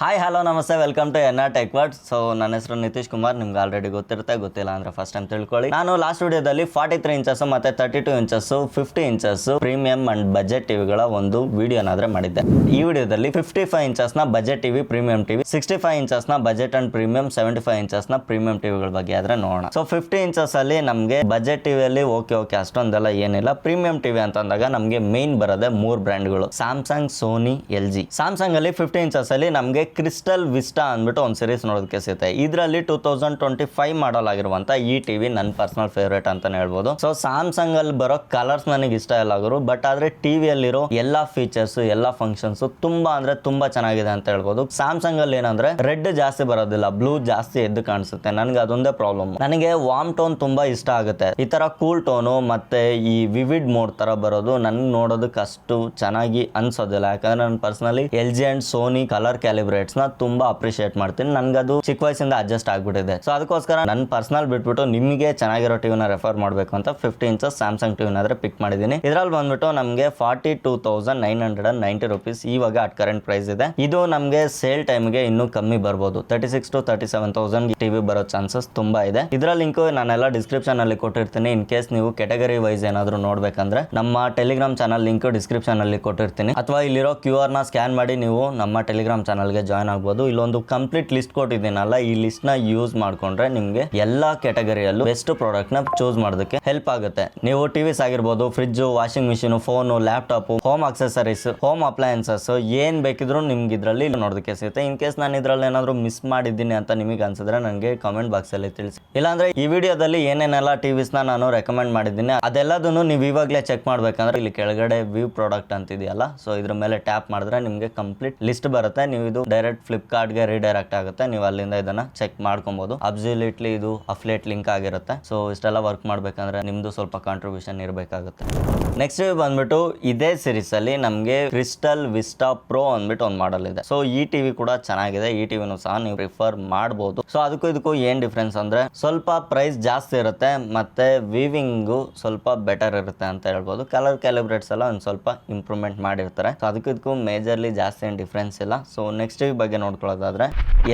Hi hello ನಮಸ್ತೆ welcome to N R tech world. So ನನ್ನ ಹೆಸರು ನಿತೀಶ್ ಕುಮಾರ್. ನಿಮ್ಗೆ ಆಲ್ರೆಡಿ ಗೊತ್ತಿರುತ್ತೆ, ಗೊತ್ತಿಲ್ಲ ಅಂದ್ರೆ ಫಸ್ಟ್ ಟೈಮ್ ತಿಳ್ಕೊಳ್ಳಿ. ನಾನು ಲಾಸ್ಟ್ ವಿಡಿಯೋದಲ್ಲಿ 43 ಇಂಚಸ್ ಮತ್ತೆ 32 inches 50 inches premium and budget ಟಿವಿಗಳ ಒಂದು ವಿಡಿಯೋನಾದ್ರೆ ಮಾಡಿದ್ದೆ. ಈ ವಿಡಿಯೋದಲ್ಲಿ 55 ಇಂಚಸ್ ನ budget TV premium TV, 65 inches ನ ಬಜೆಟ್ ಅಂಡ್ ಪ್ರೀಮಿಯಂ, 75 ಇಂಚಸ್ ನ ಪ್ರೀಮಿಯಂ ಟಿವಿಗಳ ಬಗ್ಗೆ ಆದ್ರೆ ನೋಡೋಣ. ಸೊ 50 ಇಂಚಸ್ ಅಲ್ಲಿ ನಮಗೆ ಬಜೆಟ್ ಟಿವಿಯಲ್ಲಿ ಓಕೆ ಅಷ್ಟೊಂದೆಲ್ಲ ಏನಿಲ್ಲ. ಪ್ರೀಮಿಯಂ ಟಿವಿ ಅಂತ ಅಂದಾಗ ನಮಗೆ ಮೇನ್ ಬರೋದೆ 3 ಬ್ರ್ಯಾಂಡ್ಗಳು, Samsung, Sony, L G. Samsung ಅಲ್ಲಿ 50 ಇಂಚಸ್ ಅಲ್ಲಿ ನಮಗೆ ಕ್ರಿಸ್ಟಲ್ ವಿಸ್ಟಾ ಅಂದ್ಬಿಟ್ಟು ಒಂದು ಸೀರೀಸ್ ನೋಡೋದಕ್ಕೆ ಸಿಗುತ್ತೆ. ಇದರಲ್ಲಿ 2025 ಮಾಡಲ್ ಆಗಿರುವಂತ ಈ ಟಿವಿ ನನ್ನ ಪರ್ಸನಲ್ ಫೇವ್ರೇಟ್ ಅಂತಾನೆ ಹೇಳ್ಬೋದು. ಸೊ ಸ್ಯಾಮ್ಸಂಗ್ ಅಲ್ಲಿ ಬರೋ ಕಲರ್ಸ್ ನನಗೆ ಇಷ್ಟ ಇಲ್ಲ ಆಗೋರು, ಬಟ್ ಆದ್ರೆ ಟಿವಿಯಲ್ಲಿರೋ ಎಲ್ಲಾ ಫೀಚರ್ಸ್ ಎಲ್ಲಾ ಫಂಕ್ಷನ್ಸ್ ತುಂಬಾ ಅಂದ್ರೆ ತುಂಬಾ ಚೆನ್ನಾಗಿದೆ ಅಂತ ಹೇಳ್ಬೋದು. ಸ್ಯಾಮ್ಸಂಗ್ ಅಲ್ಲಿ ಏನಂದ್ರೆ ರೆಡ್ ಜಾಸ್ತಿ ಬರೋದಿಲ್ಲ, ಬ್ಲೂ ಜಾಸ್ತಿ ಎದ್ದು ಕಾಣಿಸುತ್ತೆ. ನನಗೆ ಅದೊಂದೇ ಪ್ರಾಬ್ಲಮ್. ನನಗೆ ವಾರ್ಮ್ ಟೋನ್ ತುಂಬಾ ಇಷ್ಟ ಆಗುತ್ತೆ. ಈ ತರ ಕೂಲ್ ಟೋನು ಮತ್ತೆ ಈ ವಿವಿಡ್ ಮೋಡ್ ತರ ಬರೋದು ನನ್ಗೆ ನೋಡೋದಕ್ಕೆ ಅಷ್ಟು ಚೆನ್ನಾಗಿ ಅನ್ಸೋದಿಲ್ಲ. ಯಾಕಂದ್ರೆ ನಾನು personally L G and Sony colour calibrates ನ ತುಂಬಾ ಅಪ್ರಿಶಿಯೇಟ್ ಮಾಡ್ತೀನಿ. ನನ್ಗದು ಚಿಕ್ಕ ವಯಸ್ಸಿಂದ ಅಡ್ಜಸ್ಟ್ ಆಗ್ಬಿಟ್ಟಿದೆ. ಸೊ ಅದಕ್ಕೋಸ್ಕರ ನನ್ನ ಪರ್ಸನಲ್ ಬಿಟ್ಬಿಟ್ಟು ನಿಮಗೆ ಚೆನ್ನಾಗಿರೋ ಟಿವಿನ ರೆಫರ್ ಮಾಡಬೇಕು ಅಂತ 50 ಇಂಚಸ್ ಸ್ಯಾಮ್ಸಂಗ್ ಟಿವಿನಾದ್ರೆ ಪಿಕ್ ಮಾಡಿದ್ದೀನಿ. ಇದ್ರಲ್ಲಿ ಬಂದ್ಬಿಟ್ಟು ನಮಗೆ 42,990 ರುಪೀಸ್ ಇವಾಗ ಅಟ್ ಕರೆಂಟ್ ಪ್ರೈಸ್ ಇದೆ. ಇದು ನಮಗೆ ಸೇಲ್ ಟೈಮ್ಗೆ ಇನ್ನೂ ಕಮ್ಮಿ ಬರ್ಬೋದು, 36,000 to 37,000 ಟಿವಿ ಬರೋ ಚಾನ್ಸಸ್ ತುಂಬಾ ಇದೆ. ಇದರ ಲಿಂಕ್ ನಾನೆಲ್ಲ ಡಿಸ್ಕ್ರಿಪ್ಷನ್ ಅಲ್ಲಿ ಕೊಟ್ಟಿರ್ತೀನಿ. ಇನ್ ಕೇಸ್ ನೀವು ಕೆಟಗರಿ ವೈಸ್ ಏನಾದ್ರು ನೋಡ್ಬೇಕಂದ್ರೆ ನಮ್ಮ ಟೆಲಿಗ್ರಾಮ್ ಚಾನಲ್ ಲಿಂಕ್ ಡಿಸ್ಕ್ರಿಪ್ಷನ್ ಅಲ್ಲಿ ಕೊಟ್ಟಿರ್ತೀನಿ, ಅಥವಾ ಇಲ್ಲಿರೋ QR ನ ಸ್ಕ್ಯಾನ್ ಮಾಡಿ ನೀವು ನಮ್ಮ ಟೆಲಿಗ್ರಾಮ್ ಚಾನಲ್ಗೆ ಜಾಯ್ನ್ ಆಗ್ಬೋದು. ಇಲ್ಲೊಂದು ಕಂಪ್ಲೀಟ್ ಲಿಸ್ಟ್ ಕೊಟ್ಟಿದ್ದೀನಲ್ಲ, ಈ ಲಿಸ್ಟ್ ನ ಯೂಸ್ ಮಾಡ್ಕೊಂಡ್ರೆ ನಿಮ್ಗೆ ಎಲ್ಲಾ ಕೆಟಗರಿಯಲ್ಲೂ ಬೆಸ್ಟ್ ಪ್ರಾಡಕ್ಟ್ ನ ಚೂಸ್ ಮಾಡೋದಕ್ಕೆ ಹೆಲ್ಪ್ ಆಗುತ್ತೆ. ನೀವು ಟಿವಿಸ್ ಆಗಿರ್ಬೋದು, fridge, washing machine, phone, laptop, home accessories, home appliances ಏನ್ ಬೇಕಿದ್ರು ನಿಮ್ಗೆ ಇದ್ರಲ್ಲಿ ನೋಡೋದಕ್ಕೆ ಸಿಗುತ್ತೆ. ಇನ್ ಕೇಸ್ ನಾನು ಇದ್ರಲ್ಲಿ ಏನಾದ್ರು ಮಿಸ್ ಮಾಡಿದ್ದೀನಿ ಅಂತ ನಿಮಗೆ ಅನ್ಸಿದ್ರೆ ನನಗೆ ಕಾಮೆಂಟ್ ಬಾಕ್ಸ್ ಅಲ್ಲಿ ತಿಳಿಸಿ. ಇಲ್ಲಾಂದ್ರೆ ಈ ವಿಡಿಯೋದಲ್ಲಿ ಏನೇನೆಲ್ಲ ಟಿವಿಸ್ ನ ನಾನು ರೆಕಮೆಂಡ್ ಮಾಡಿದ್ದೀನಿ ಅದೆಲ್ಲದನ್ನು ನೀವು ಇವಾಗಲೇ ಚೆಕ್ ಮಾಡ್ಬೇಕಂದ್ರೆ ಇಲ್ಲಿ ಕೆಳಗಡೆ ವ್ಯೂ ಪ್ರಾಡಕ್ಟ್ ಅಂತಿದೆಯಲ್ಲ, ಸೊ ಇದ್ರ ಮೇಲೆ ಟ್ಯಾಪ್ ಮಾಡಿದ್ರೆ ನಿಮ್ಗೆ ಕಂಪ್ಲೀಟ್ ಲಿಸ್ಟ್ ಬರುತ್ತೆ. ನೀವು ಇದು ಡೈರೆಕ್ಟ್ ಫ್ಲಿಪ್ಕಾರ್ಟ್ ಗೆ ರಿಡೈರೆಕ್ಟ್ ಆಗುತ್ತೆ. ನೀವು ಅಲ್ಲಿಂದ ಇದನ್ನ ಚೆಕ್ ಮಾಡ್ಕೊಬಹುದು. ಅಬ್ಸಲ್ಯೂಟ್ಲಿ ಇದು ಅಫಿಲಿಯೇಟ್ ಲಿಂಕ್ ಆಗಿರುತ್ತೆ. ಸೊ ಇಷ್ಟೆಲ್ಲ ವರ್ಕ್ ಮಾಡ್ಬೇಕಂದ್ರೆ ನಿಮ್ದು ಸ್ವಲ್ಪ ಕಾಂಟ್ರಿಬ್ಯೂಷನ್ ಇರಬೇಕಾಗುತ್ತೆ. ನೆಕ್ಸ್ಟ್ ಬಂದ್ಬಿಟ್ಟು ಇದೇ ಸೀರೀಸ್ ಅಲ್ಲಿ ನಮಗೆ ಕ್ರಿಸ್ಟಲ್ ವಿಸ್ಟಾ ಪ್ರೋ ಅಂದ್ಬಿಟ್ಟು ಒಂದು ಮಾಡಲ್ ಇದೆ. ಸೊ ಈ ಟಿವಿ ಕೂಡ ಚೆನ್ನಾಗಿದೆ. ಈ ಟಿವಿನೂ ಸಹ ನೀವು ಪ್ರಿಫರ್ ಮಾಡಬಹುದು. ಸೊ ಅದಕ್ಕೂ ಇದಕ್ಕೂ ಏನ್ ಡಿಫ್ರೆನ್ಸ್ ಅಂದ್ರೆ ಸ್ವಲ್ಪ ಪ್ರೈಸ್ ಜಾಸ್ತಿ ಇರುತ್ತೆ, ಮತ್ತೆ ವೀವಿಂಗ್ ಸ್ವಲ್ಪ ಬೆಟರ್ ಇರುತ್ತೆ ಅಂತ ಹೇಳ್ಬೋದು. ಕಲರ್ ಕ್ಯಾಲಿಬ್ರೇಟ್ಸ್ ಎಲ್ಲ ಒಂದು ಸ್ವಲ್ಪ ಇಂಪ್ರೂವ್ಮೆಂಟ್ ಮಾಡಿರ್ತಾರೆ. ಸೊ ಅದಕ್ಕೂ ಇದಕ್ಕೂ ಮೇಜರ್ಲಿ ಜಾಸ್ತಿ ಏನು ಡಿಫ್ರೆನ್ಸ್ ಇಲ್ಲ. ಸೊ ನೆಕ್ಸ್ಟ್ ಟಿವಿ ಬಗ್ಗೆ ನೋಡ್ಕೊಳ್ಳೋದಾದ್ರೆ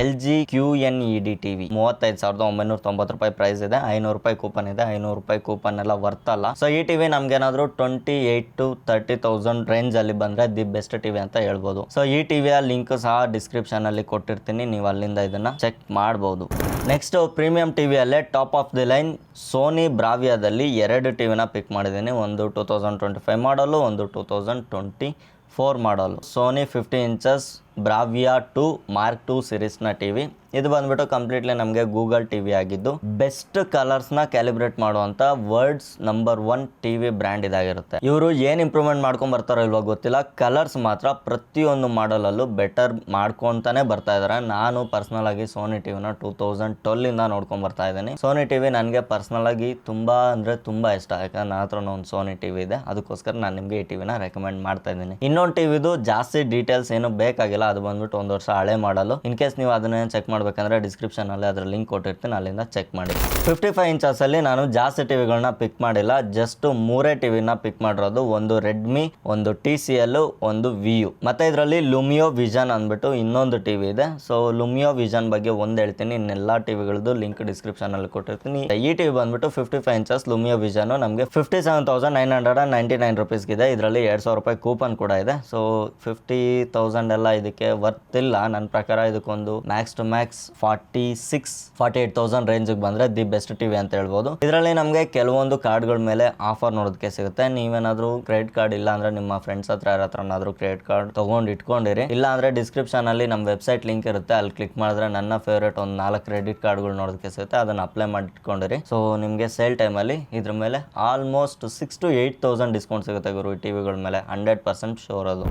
ಎಲ್ ಜಿ QNED ಟಿವಿ 35,990 ರೂಪಾಯಿ ಪ್ರೈಸ್ ಇದೆ. 500 ರೂಪಾಯಿ ಕೂಪನ್ ಇದೆ. 500 ರೂಪಾಯಿ ಕೂಪನ್ ಎಲ್ಲ ವರ್ತ್ ಅಲ್ಲ. ಸೊ ಈ ಟಿವಿ ನಮ್ಗೆ ಏನಾದ್ರು 28,000 to 30,000 ರೇಂಜ್ ಅಲ್ಲಿ ಬಂದ್ರೆ ದಿ ಬೆಸ್ಟ್ ಟಿವಿ ಅಂತ ಹೇಳ್ಬೋದು. ಸೊ ಈ ಟಿವಿಯ ಲಿಂಕ್ ಸಹ ಡಿಸ್ಕ್ರಿಪ್ಷನ್ ಅಲ್ಲಿ ಕೊಟ್ಟಿರ್ತೀನಿ, ನೀವು ಅಲ್ಲಿಂದ ಇದನ್ನ ಚೆಕ್ ಮಾಡಬಹುದು. ನೆಕ್ಸ್ಟ್ ಪ್ರೀಮಿಯಂ ಟಿವಿಯಲ್ಲೇ top of the line Sony ಬ್ರಾವಿಯಾದಲ್ಲಿ 2 ಟಿವಿನ ಪಿಕ್ ಮಾಡಿದ್ದೀನಿ. ಒಂದು 2025 ಮಾಡಲು, ಒಂದು 2024 ಮಾಡಲು. Sony 50 inches Bravia 2 Mark II series ನ ಟಿವಿ. ಇದು ಬಂದ್ಬಿಟ್ಟು ಕಂಪ್ಲೀಟ್ಲಿ ನಮಗೆ ಗೂಗಲ್ ಟಿವಿ ಆಗಿದ್ದು ಬೆಸ್ಟ್ ಕಲರ್ಸ್ ನ ಕ್ಯಾಲಿಬ್ರೇಟ್ ಮಾಡುವಂತ ವರ್ಲ್ಡ್ಸ್ ನಂಬರ್ 1 ಟಿವಿ ಬ್ರ್ಯಾಂಡ್ ಇದಾಗಿರುತ್ತೆ. ಇವರು ಏನ್ ಇಂಪ್ರೂವ್ಮೆಂಟ್ ಮಾಡ್ಕೊಂಡ್ ಬರ್ತಾರೋ ಇಲ್ವಾ ಗೊತ್ತಿಲ್ಲ, ಕಲರ್ಸ್ ಮಾತ್ರ ಪ್ರತಿಯೊಂದು ಮಾಡಲ್ ಅಲ್ಲೂ ಬೆಟರ್ ಮಾಡ್ಕೊಂತಾನೆ ಬರ್ತಾ ಇದಾರೆ. ನಾನು ಪರ್ಸನಲ್ ಆಗಿ ಸೋನಿ ಟಿವಿನ 2012 ಇಂದ ನೋಡ್ಕೊಂಡ್ ಬರ್ತಾ ಇದ್ದೀನಿ. ಸೋನಿ ಟಿವಿ ನನಗೆ ಪರ್ಸನಲ್ ಆಗಿ ತುಂಬಾ ಅಂದ್ರೆ ತುಂಬಾ ಇಷ್ಟ. ಯಾಕಂದ್ರೆ ನನ್ನ ಹತ್ರ ಒಂದು ಸೋನಿ ಟಿವಿ ಇದೆ, ಅದಕ್ಕೋಸ್ಕರ ನಾನು ನಿಮ್ಗೆ ಈ ಟಿವಿನ ರೆಕಮೆಂಡ್ ಮಾಡ್ತಾ ಇದ್ದೀನಿ. ಇನ್ನೊಂದು ಟಿವಿದು ಜಾಸ್ತಿ ಡೀಟೇಲ್ಸ್ ಏನು ಬೇಕಾಗಿಲ್ಲ, ಅದು ಬಂದ್ಬಿಟ್ಟು 1 ವರ್ಷ ಹಳೆ ಮಾಡಲು. ಇನ್ ಕೇಸ್ ನೀವು ಅದನ್ನ ಚೆಕ್ ಮಾಡ್ಬೇಕಂದ್ರೆ ಡಿಸ್ಕ್ರಿಪ್ಷನ್ ಅಲ್ಲಿ ಅದರ ಲಿಂಕ್ ಕೊಟ್ಟಿರ್ತೀನಿ, ಅಲ್ಲಿಂದ ಚೆಕ್ ಮಾಡಿ. 55 ಇಂಚಸ್ ಅಲ್ಲಿ ನಾನು ಜಾಸ್ತಿ ಟಿವಿಗಳನ್ನ ಪಿಕ್ ಮಾಡಿಲ್ಲ, ಜಸ್ಟ್ 3 ಟಿವಿನ ಪಿಕ್ ಮಾಡಿರೋದು. ಒಂದು ರೆಡ್ಮಿ, ಒಂದು TCL, ಒಂದು ವಿಯು, ಮತ್ತೆ ಇದರಲ್ಲಿ ಲುಮಿಯೋ ವಿಷನ್ ಅಂದ್ಬಿಟ್ಟು ಇನ್ನೊಂದು ಟಿವಿ ಇದೆ. ಸೊ ಲುಮಿಯೋ ವಿಷನ್ ಬಗ್ಗೆ ಒಂದು ಹೇಳ್ತೀನಿ, ಇನ್ನೆಲ್ಲಾ ಟಿವಿಗಳದ್ದು ಲಿಂಕ್ ಡಿಸ್ಕ್ರಿಪ್ಷನ್ ಅಲ್ಲಿ ಕೊಟ್ಟಿರ್ತೀನಿ. ಈ ಟಿವಿ ಬಂದ್ಬಿಟ್ಟು 55 ಇಂಚಸ್ ಲುಮಿಯೋ ವಿಷನ್ ನಮಗೆ 57,999 ರುಪೀಸ್ ಇದೆ. ಇದರಲ್ಲಿ 2,000 ರೂಪಾಯಿ ಕೂಪನ್ ಕೂಡ ಇದೆ. ಸೊ 50,000 ಎಲ್ಲ ಇದಕ್ಕೆ ವರ್ತ್ ಇಲ್ಲ ನನ್ನ ಪ್ರಕಾರ. ಇದಕ್ಕೊಂದು ಮ್ಯಾಕ್ಸ್ ಟು ಮ್ಯಾಕ್ಸ್ 48,000 ರೇಂಜ್ ಬಂದ್ರೆ ದಿ ಬೆಸ್ಟ್ ಟಿವಿ ಅಂತ ಹೇಳ್ಬೋದು. ಇದರಲ್ಲಿ ನಮಗೆ ಕೆಲವೊಂದು ಕಾರ್ಡ್ಗಳ ಮೇಲೆ ಆಫರ್ ನೋಡೋದಕ್ಕೆ ಸಿಗುತ್ತೆ. ನೀವೇನಾದ್ರೂ ಕ್ರೆಡಿಟ್ ಕಾರ್ಡ್ ಇಲ್ಲ ಅಂದ್ರೆ ನಿಮ್ಮ ಫ್ರೆಂಡ್ಸ್ ಹತ್ರ ಯಾರ ಹತ್ರನಾದ್ರೂ ಕ್ರೆಡಿಟ್ ಕಾರ್ಡ್ ತಗೊಂಡು ಇಟ್ಕೊಂಡಿರಿ. ಇಲ್ಲ ಅಂದ್ರೆ ಡಿಸ್ಕ್ರಿಪ್ಷನ್ ಅಲ್ಲಿ ನಮ್ಮ ವೆಬ್ಸೈಟ್ ಲಿಂಕ್ ಇರುತ್ತೆ, ಅಲ್ಲಿ ಕ್ಲಿಕ್ ಮಾಡಿದ್ರೆ ನನ್ನ ಫೇವ್ರೇಟ್ ಒಂದು 4 ಕ್ರೆಡಿಟ್ ಕಾರ್ಡ್ಗಳು ನೋಡೋದಕ್ಕೆ ಸಿಗುತ್ತೆ, ಅದನ್ನ ಅಪ್ಲೈ ಮಾಡಿ ಇಟ್ಕೊಂಡಿರಿ. ಸೊ ನಿಮಗೆ ಸೇಲ್ ಟೈಮ್ ಅಲ್ಲಿ ಇದ್ರ ಮೇಲೆ ಆಲ್ಮೋಸ್ಟ್ 6,000 to 8,000 ಡಿಸ್ಕೌಂಟ್ ಸಿಗುತ್ತೆ ಗುರು ಈ ಟಿವಿಗಳ ಮೇಲೆ, 100% ಶೋರ್ ಅದು.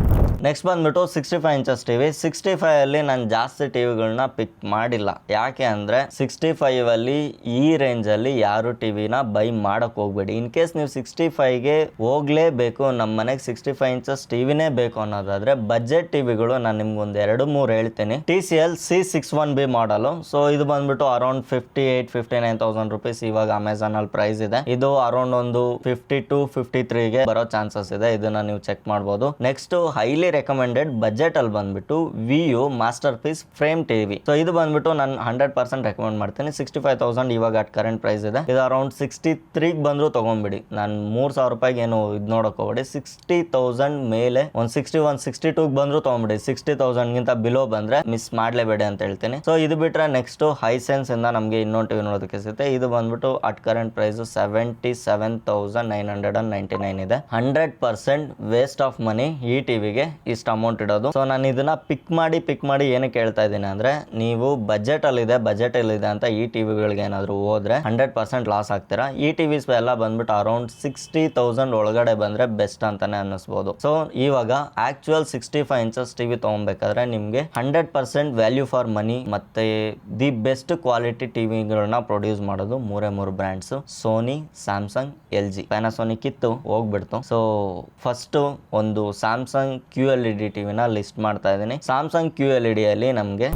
ನೆಕ್ಸ್ಟ್ ಬಂದ್ಬಿಟ್ಟು 65 ಇಂಚಸ್ ಟಿವಿ. 65 ಅಲ್ಲಿ ನಾನು ಜಾಸ್ತಿ ಟಿವಿಗಳನ್ನ ಪಿಕ್ ಮಾಡಿಲ್ಲ. ಯಾಕೆ ಅಂದರೆ 65 ಈ ರೇಂಜಲ್ಲಿ ಯಾರು ಟಿವಿನ ಬೈ ಮಾಡೋಕ್ಕೆ ಹೋಗ್ಬೇಡಿ. ಇನ್ ಕೇಸ್ ನೀವು 65ಗೆ ಹೋಗಲೇಬೇಕು, ನಮ್ಮ ಮನೆಗೆ 65 ಇಂಚಸ್ ಟಿವಿನೇ ಬೇಕು ಅನ್ನೋದಾದರೆ ಬಜೆಟ್ ಟಿವಿಗಳು ನಾನು ನಿಮ್ಗೊಂದು 2-3 ಹೇಳ್ತೀನಿ. TCL C61B ಮಾಡಲು. ಸೊ ಇದು ಬಂದ್ಬಿಟ್ಟು ಅರೌಂಡ್ 58-59,000 ರುಪೀಸ್ ಇವಾಗ ಅಮೆಝಾನಲ್ಲಿ ಪ್ರೈಸ್ ಇದೆ. ಇದು ಅರೌಂಡ್ ಒಂದು 52-53ಗೆ ಬರೋ ಚಾನ್ಸಸ್ ಇದೆ. ಇದನ್ನ ನೀವು ಚೆಕ್ ಮಾಡ್ಬೋದು. ನೆಕ್ಸ್ಟ್ ಹೈಲಿ ರೆಕಮೆಂಡೆಡ್ ಬಜೆಟ್ ಅಲ್ಲಿ ಬಂದ್ಬಿಟ್ಟು VU masterpiece frame TV. So ಇದು ಬಂದ್ಬಿಟ್ಟು ನಾನು 100% ರೆಕಮೆಂಡ್ ಮಾಡ್ತೀನಿ. 65,000 ಇವಾಗ ಅಟ್ ಕರೆಂಟ್ ಪ್ರೈಸ್ ಇದೆ. ಇದು ಅರೌಂಡ್ 63ಗೆ ಬಂದ್ರು ತಗೊಂಡ್ಬಿಡಿ. ನಾನು 3,000 ರೂಪಾಯಿಗೆ ಏನು ಇದು ನೋಡಕ್ ಹೋಗ್ಬೇಡಿ. 60,000 ಮೇಲೆ ಒಂದು 61-62ಗೆ ಬಂದ್ರು ತಗೊಂಡ್ಬಿಡಿ. 60,000ಗಿಂತ ಬಿಲೋ ಬಂದ್ರೆ ಮಿಸ್ ಮಾಡ್ಲೇಬೇಡಿ ಅಂತ ಹೇಳ್ತೀನಿ. ಸೊ ಇದು ಬಿಟ್ರೆ ನೆಕ್ಸ್ಟ್ ಹೈಸೆನ್ಸ್ ಇಂದ ನಮಗೆ ಇನ್ನೊಂದು ಟಿವಿ ನೋಡೋದಕ್ಕೆ ಸಿಗುತ್ತೆ. ಇದು ಬಂದ್ಬಿಟ್ಟು ಅಟ್ ಕರೆಂಟ್ ಪ್ರೈಸ್ 77,999 ಇದೆ. 100% ವೇಸ್ಟ್ ಆಫ್ ಮನಿ ಈ ಟಿವಿಗೆ ಇಷ್ಟು ಅಮೌಂಟ್ ಇಡೋದು. ಸೊ ನಾನು ಇದನ್ನ ಪಿಕ್ ಮಾಡಿ ಏನಕ್ಕೆ ಹೇಳ್ತಾ ಇದ್ದೀನಿ ಅಂದ್ರೆ, ನೀವು ಬಜೆಟ್ ಅಲ್ಲಿ ಇದೆ ಅಂತ ಈ ಟಿವಿಗಳಿಗೆ ಏನಾದ್ರು ಹೋದ್ರೆ 100% ಲಾಸ್ ಆಗ್ತೀರಾ. ಈ ಟಿವಿಸ್ ಎಲ್ಲ ಬಂದ್ಬಿಟ್ಟು ಅರೌಂಡ್ 60,000 ಒಳಗಡೆ ಬಂದ್ರೆ ಬೆಸ್ಟ್ ಅಂತಾನೆ ಅನ್ನಿಸ್ಬೋದು. ಸೊ ಇವಾಗ ಆಕ್ಚುಯಲ್ 65 ಇಂಚಸ್ ಟಿವಿ ತಗೊಬೇಕಾದ್ರೆ ನಿಮ್ಗೆ 100% ವ್ಯಾಲ್ಯೂ ಫಾರ್ ಮನಿ ಮತ್ತೆ ದಿ ಬೆಸ್ಟ್ ಕ್ವಾಲಿಟಿ ಟಿವಿಗಳನ್ನ ಪ್ರೊಡ್ಯೂಸ್ ಮಾಡೋದು 3 brands: Sony, Samsung, LG. Panasonic ಇತ್ತು, ಹೋಗ್ಬಿಡ್ತು. ಸೊ ಫಸ್ಟ್ ಒಂದು ಸ್ಯಾಮ್ಸಂಗ್ QLED ಟಿವಿನ ಲಿಸ್ಟ್ ಮಾಡ್ತಾ ಇದ್ದೀನಿ. ಸ್ಯಾಮ್ಸಂಗ್ QLED ಅಲ್ಲಿ ನಮಗೆ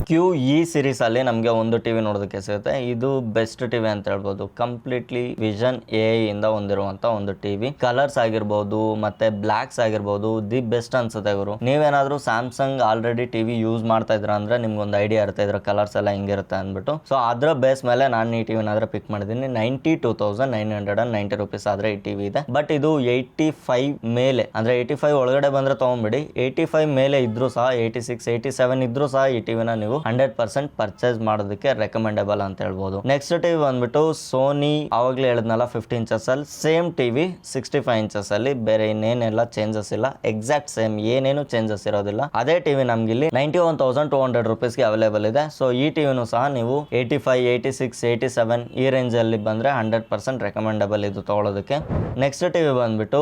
QE ಸೀರೀಸ್ ಅಲ್ಲಿ ನಮಗೆ ಒಂದು ಟಿವಿ ನೋಡೋದಕ್ಕೆ ಸಿಗುತ್ತೆ. ಇದು ಬೆಸ್ಟ್ ಟಿವಿ ಅಂತ ಹೇಳ್ಬೋದು. ಕಂಪ್ಲೀಟ್ಲಿ ವಿಷನ್ AI ಇಂದ ಹೊಂದಿರುವಂತ ಒಂದು ಟಿವಿ. ಕಲರ್ಸ್ ಆಗಿರ್ಬೋದು ಮತ್ತೆ ಬ್ಲಾಕ್ಸ್ ಆಗಿರ್ಬೋದು ದಿ ಬೆಸ್ಟ್ ಅನ್ಸುತ್ತೆ ಗುರು. ನೀವೇನಾದ್ರೂ ಸ್ಯಾಮ್ಸಂಗ್ ಆಲ್ರೆಡಿ ಟಿವಿ ಯೂಸ್ ಮಾಡ್ತಾ ಇದ್ರ ಅಂದ್ರೆ ನಿಮ್ಗೊಂದು ಐಡಿಯಾ ಇರುತ್ತೆ ಇದ್ರ ಕಲರ್ಸ್ ಎಲ್ಲ ಹೆಂಗಿರುತ್ತೆ ಅಂದ್ಬಿಟ್ಟು. ಸೊ ಅದ್ರ ಬೇಸ್ ಮೇಲೆ ನಾನು ಈ ಟಿವಿನಾದ್ರೆ ಪಿಕ್ ಮಾಡಿದ್ದೀನಿ. 92,990 ರುಪೀಸ್ ಆದ್ರೆ ಈ ಟಿವಿ ಇದೆ. ಬಟ್ ಇದು 85 ಮೇಲೆ ಅಂದ್ರೆ 85 ಒಳಗಡೆ ಬಂದ್ರೆ ತಗೊಂಡ್ಬಿಡಿ. 85 ಮೇಲೆ ಇದ್ರು ಸಹ 86, 87 ಇದ್ರು ಸಹ ಈ ಟಿವಿನ ನೀವು 100% ಪರ್ಚೇಸ್ ಮಾಡೋದಕ್ಕೆ ರೆಕಮೆಂಡಬಲ್ ಅಂತ ಹೇಳ್ಬೋದು. ನೆಕ್ಸ್ಟ್ ಟಿವಿ ಬಂದ್ಬಿಟ್ಟು ಸೋನಿ, ಆವಾಗಲೇ ಹೇಳಿದ್ನಲ್ಲ 50 ಇಂಚಸ್ ಅಲ್ಲಿ ಸೇಮ್ ಟಿವಿ 65 ಇಂಚಸ್ ಅಲ್ಲಿ. ಬೇರೆ ಇನ್ನೇನೆಲ್ಲ ಚೇಂಜಸ್ ಇಲ್ಲ, ಎಕ್ಸಾಕ್ಟ್ ಸೇಮ್, ಏನೇನು ಚೇಂಜಸ್ ಇರೋದಿಲ್ಲ. ಅದೇ ಟಿವಿ ನಮ್ಗಿಲ್ಲಿ 91,200 ರುಪೀಸ್ಗೆ ಅವೈಲೇಬಲ್ ಇದೆ. ಸೊ ಈ ಟಿವಿನೂ ಸಹ ನೀವು 85, 86, 87 ಈ ರೇಂಜ್ ಅಲ್ಲಿ ಬಂದ್ರೆ 100% ರೆಕಮೆಂಡಬಲ್ ಇದು ತಗೊಳ್ಳೋದಕ್ಕೆ. ನೆಕ್ಸ್ಟ್ ಟಿವಿ ಬಂದ್ಬಿಟ್ಟು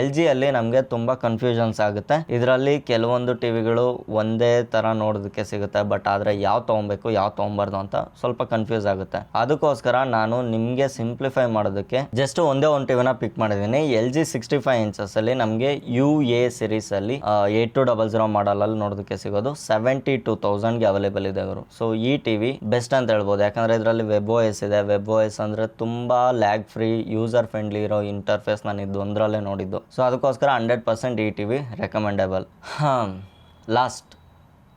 LG ಅಲ್ಲಿ ನಮಗೆ ತುಂಬಾ ಕನ್ಫ್ಯೂಷನ್ಸ್ ಆಗುತ್ತೆ. ಇದರಲ್ಲಿ ಕೆಲವೊಂದು ಟಿವಿಗಳು ಒಂದೇ ತರ ನೋಡೋದಕ್ಕೆ ಸಿಗುತ್ತೆ, ಬಟ್ ಆದ್ರೆ ಯಾವ ತಗೊಬೇಕು ಯಾವ ತಗೊಬಾರ್ದು ಅಂತ ಸ್ವಲ್ಪ ಕನ್ಫ್ಯೂಸ್ ಆಗುತ್ತೆ. ಅದಕ್ಕೋಸ್ಕರ ನಾನು ನಿಮ್ಗೆ ಸಿಂಪ್ಲಿಫೈ ಮಾಡೋದಕ್ಕೆ ಜಸ್ಟ್ ಒಂದೇ ಒಂದು ಟಿವಿನ ಪಿಕ್ ಮಾಡಿದ್ದೀನಿ. LG 65 ಇಂಚಸ್ ಅಲ್ಲಿ ನಮಗೆ UA ಸೀರೀಸ್ ಅಲ್ಲಿ 8200 ಮಾಡಲ್ ಅಲ್ಲಿ ನೋಡೋದಕ್ಕೆ ಸಿಗೋದು 72,000ಗೆ ಅವೈಲೇಬಲ್ ಇದೆ ಅವರು. ಸೊ ಈ ಟಿವಿ ಬೆಸ್ಟ್ ಅಂತ ಹೇಳ್ಬೋದು. ಯಾಕಂದ್ರೆ ಇದರಲ್ಲಿ WebOS ಇದೆ. WebOS ಅಂದ್ರೆ ತುಂಬಾ ಲ್ಯಾಗ್ ಫ್ರೀ, ಯೂಸರ್ ಫ್ರೆಂಡ್ಲಿ ಇರೋ ಇಂಟರ್ಫೇಸ್ ನಾನು ಇದು ಒಂದರಲ್ಲೇ ನೋಡಿದ್ದು. ಸೊ ಅದಕ್ಕೋಸ್ಕರ 100% ಈ ಟಿವಿ ರೆಕಮೆಂಡಬಲ್. ಲಾಸ್ಟ್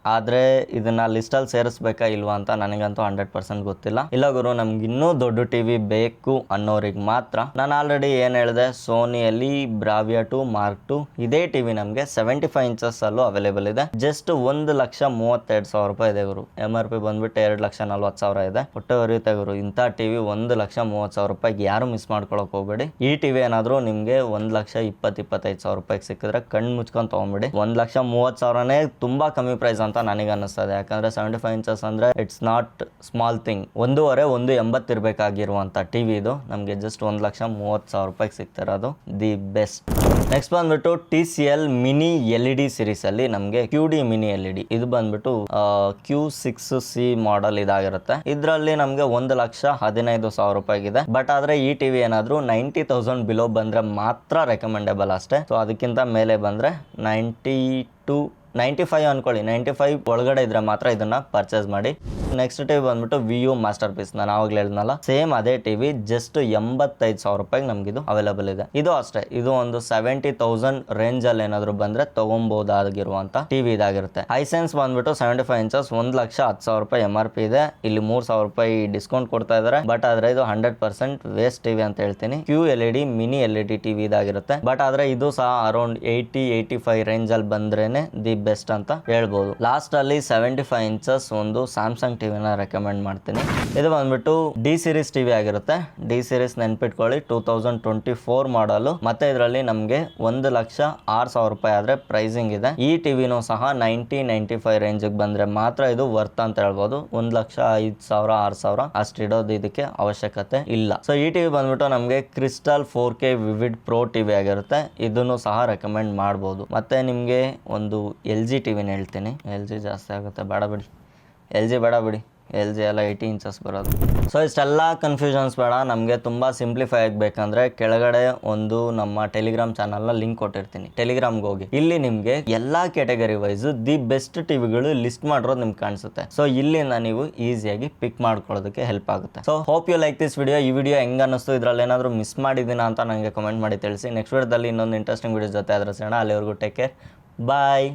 ಆದರೆ ಇದನ್ನ ಲಿಸ್ಟಲ್ಲಿ ಸೇರಿಸ್ಬೇಕಾ ಇಲ್ವಾ ಅಂತ ನನಗಂತೂ 100% ಗೊತ್ತಿಲ್ಲ. ಇಲ್ಲ ಗುರು, ನಮ್ಗೆ ಇನ್ನೂ ದೊಡ್ಡ ಟಿವಿ ಬೇಕು ಅನ್ನೋರಿಗೆ ಮಾತ್ರ ನಾನು ಆಲ್ರೆಡಿ ಏನು ಹೇಳಿದೆ, ಸೋನಿಯಲ್ಲಿ ಬ್ರಾವಿಯಾ 2 Mark II ಇದೇ ಟಿವಿ ನಮಗೆ 75 ಇಂಚಸ್ ಅಲ್ಲೂ ಅವೈಲೇಬಲ್ ಇದೆ. ಜಸ್ಟ್ 1,32,000 ರೂಪಾಯಿ ಇದೆ ಗುರು. MRP ಬಂದ್ಬಿಟ್ಟು 2,40,000 ಇದೆ. ಹೊಟ್ಟೆ ಹೊರೆಯುತ್ತೆ ಗುರು. ಇಂಥ ಟಿವಿ 1,30,000 ರೂಪಾಯಿಗೆ ಯಾರು ಮಿಸ್ ಮಾಡ್ಕೊಳಕ್ ಹೋಗ್ಬೇಡಿ. ಈ ಟಿವಿ ಏನಾದರೂ ನಿಮಗೆ 1,20,000-25,000 ರೂಪಾಯಿಗೆ ಸಿಕ್ಕಿದ್ರೆ ಕಣ್ಣು ಮುಚ್ಕೊಂಡು ತಗೊಂಬಿಡಿ. 1,30,000ನೇ ತುಂಬಾ ಕಮ್ಮಿ ಪ್ರೈಸ್ ಅಂತ ನನಗೆ ಅನ್ನಿಸ್ತದೆ. ಯಾಕಂದ್ರೆ 75 ಇಂಚಸ್ ಅಂದ್ರೆ ಇಟ್ಸ್ ನಾಟ್ ಸ್ಮಾಲ್ ಥಿಂಗ್. 1.80 ಇರಬೇಕಾಗಿರುವಂತ ಟಿವಿ ಇದು ನಮಗೆ ಜಸ್ಟ್ 1,30,000 ರೂಪಾಯಿಗೆ ಸಿಗ್ತಿರೋದು ದಿ ಬೆಸ್ಟ್. ನೆಕ್ಸ್ಟ್ ಬಂದ್ಬಿಟ್ಟು TCL ಮಿನಿ LED ಸೀರೀಸ್ ಅಲ್ಲಿ ನಮಗೆ QD ಮಿನಿ LED. ಇದು ಬಂದ್ಬಿಟ್ಟು Q6C ಮಾಡೆಲ್ ಇದಾಗಿರುತ್ತೆ. ಇದರಲ್ಲಿ ನಮಗೆ 1,15,000 ರೂಪಾಯಿಗಿದೆ. ಬಟ್ ಆದ್ರೆ ಈ ಟಿವಿ ಏನಾದ್ರು 90,000 ಬಿಲೋ ಬಂದ್ರೆ ಮಾತ್ರ ರೆಕಮೆಂಡಬಲ್ ಅಷ್ಟೇ. ಸೊ ಅದಕ್ಕಿಂತ ಮೇಲೆ ಬಂದ್ರೆ 95 ಅನ್ಕೊಳ್ಳಿ, 95 ಒಳಗಡೆ ಇದ್ರೆ ಮಾತ್ರ ಇದನ್ನ ಪರ್ಚೇಸ್ ಮಾಡಿ. ನೆಕ್ಸ್ಟ್ ಟಿವಿ ಬಂದ್ಬಿಟ್ಟು VU ಮಾಸ್ಟರ್ ಪೀಸ್. ನಾನು ಆವಾಗಲೇ ಹೇಳಿದ್ನಲ್ಲ ಸೇಮ್ ಅದೇ ಟಿವಿ, ಜಸ್ಟ್ 85,000 ರೂಪಾಯಿಗೆ ನಮ್ಗಿದು ಅವೈಲೇಬಲ್ ಇದೆ. ಇದು ಅಷ್ಟೇ, ಇದು ಒಂದು 70,000 ರೇಂಜ್ ಅಲ್ಲಿ ಏನಾದ್ರು ಬಂದ್ರೆ ತಗೊಬಹುದಾಗಿರುವಂತ ಟಿವಿ ಇದಾಗಿರುತ್ತೆ. ಹೈಸೆನ್ಸ್ ಬಂದ್ಬಿಟ್ಟು 75 ಇಂಚಸ್ 1,10,000 ರೂಪಾಯಿ MRP ಇದೆ. ಇಲ್ಲಿ 3,000 ರೂಪಾಯಿ ಡಿಸ್ಕೌಂಟ್ ಕೊಡ್ತಾ ಇದಾರೆ. ಬಟ್ ಆದ್ರೆ ಇದು 100% ವೇಸ್ಟ್ ಟಿವಿ ಅಂತ ಹೇಳ್ತೀನಿ. QLED ಮಿನಿ LED ಟಿವಿ ಇದಾಗಿರುತ್ತೆ. ಬಟ್ ಆದ್ರೆ ಇದು ಸಹ ಅರೌಂಡ್ 80-85 ರೇಂಜ್ ಅಲ್ಲಿ ಬಂದ್ರೇನೆ ದಿ ಬೆಸ್ಟ್ ಅಂತ ಹೇಳ್ಬೋದು. ಲಾಸ್ಟ್ ಅಲ್ಲಿ 75 ಇಂಚಸ್ ಒಂದು ಸ್ಯಾಮ್ಸಂಗ್ ಟಿವಿನ ರೆಕಮೆಂಡ್ ಮಾಡ್ತೀನಿ. ಇದು ಬಂದ್ಬಿಟ್ಟು D ಸೀರೀಸ್ ಟಿವಿ ಆಗಿರುತ್ತೆ. D ಸೀರೀಸ್ ನೆನ್ಪಿಟ್ಕೊಳ್ಳಿ, 2024 ಮಾಡಲು. ಮತ್ತೆ ಇದರಲ್ಲಿ ನಮಗೆ 1,06,000 ರೂಪಾಯಿ ಆದ್ರೆ ಪ್ರೈಸಿಂಗ್ ಇದೆ. ಈ ಟಿವಿನೂ ಸಹ 90-95 ರೇಂಜ್ ಬಂದ್ರೆ ಮಾತ್ರ ಇದು ವರ್ತ್ ಅಂತ ಹೇಳ್ಬೋದು. 1,05,000-6,000 ಅಷ್ಟು ಇಡೋದು ಇದಕ್ಕೆ ಅವಶ್ಯಕತೆ ಇಲ್ಲ. ಸೊ ಈ ಟಿವಿ ಬಂದ್ಬಿಟ್ಟು ನಮಗೆ crystal 4K vivid pro TV ಆಗಿರುತ್ತೆ. ಇದನ್ನು ಸಹ ರೆಕಮೆಂಡ್ ಮಾಡ್ಬೋದು. ಮತ್ತೆ ನಿಮ್ಗೆ ಒಂದು LG ಟಿವಿನ ಹೇಳ್ತೀನಿ. LG ಜಾಸ್ತಿ ಆಗುತ್ತೆ, ಬೇಡ ಬಿಡಿ. LG ಬೇಡ ಬಿಡಿ, LG ಎಲ್ಲ 80 ಇಂಚಸ್ ಬರೋದು. ಸೊ ಇಷ್ಟೆಲ್ಲ ಕನ್ಫ್ಯೂಷನ್ಸ್ ಬೇಡ, ನಮಗೆ ತುಂಬ ಸಿಂಪ್ಲಿಫೈ ಆಗಬೇಕಂದ್ರೆ ಕೆಳಗಡೆ ಒಂದು ನಮ್ಮ ಟೆಲಿಗ್ರಾಮ್ ಚಾನಲ್ನ ಲಿಂಕ್ ಕೊಟ್ಟಿರ್ತೀನಿ, ಟೆಲಿಗ್ರಾಮ್ಗೆ ಹೋಗಿ. ಇಲ್ಲಿ ನಿಮಗೆ ಎಲ್ಲ ಕ್ಯಾಟಗರಿ ವೈಸು ದಿ ಬೆಸ್ಟ್ ಟಿವಿಗಳು ಲಿಸ್ಟ್ ಮಾಡಿರೋದು ನಿಮ್ಗೆ ಕಾಣಿಸುತ್ತೆ. ಸೊ ಇಲ್ಲಿಂದ ನೀವು ಈಸಿಯಾಗಿ ಪಿಕ್ ಮಾಡ್ಕೊಳ್ಳೋದಕ್ಕೆ ಹೆಲ್ಪ್ ಆಗುತ್ತೆ. So hope you like this video. ಈ ವಿಡಿಯೋ ಹೆಂಗೆ ಅನ್ನಿಸ್ತು, ಇದರಲ್ಲಿ ಏನಾದರೂ ಮಿಸ್ ಮಾಡಿದ್ದೀನ ಅಂತ ನನಗೆ ಕಮೆಂಟ್ ಮಾಡಿ ತಿಳಿಸಿ. ನೆಕ್ಸ್ಟ್ ವಿಡಿಯೋದಲ್ಲಿ ಇನ್ನೊಂದು ಇಂಟ್ರೆಸ್ಟಿಂಗ್ ವಿಡಿಯೋ ಜೊತೆ ಆದ್ರೆ ಸಿಗೋಣ. ಅಲ್ಲಿವರೆಗೂ ಟೇಕ್ ಕೇರ್, ಬಾಯ್.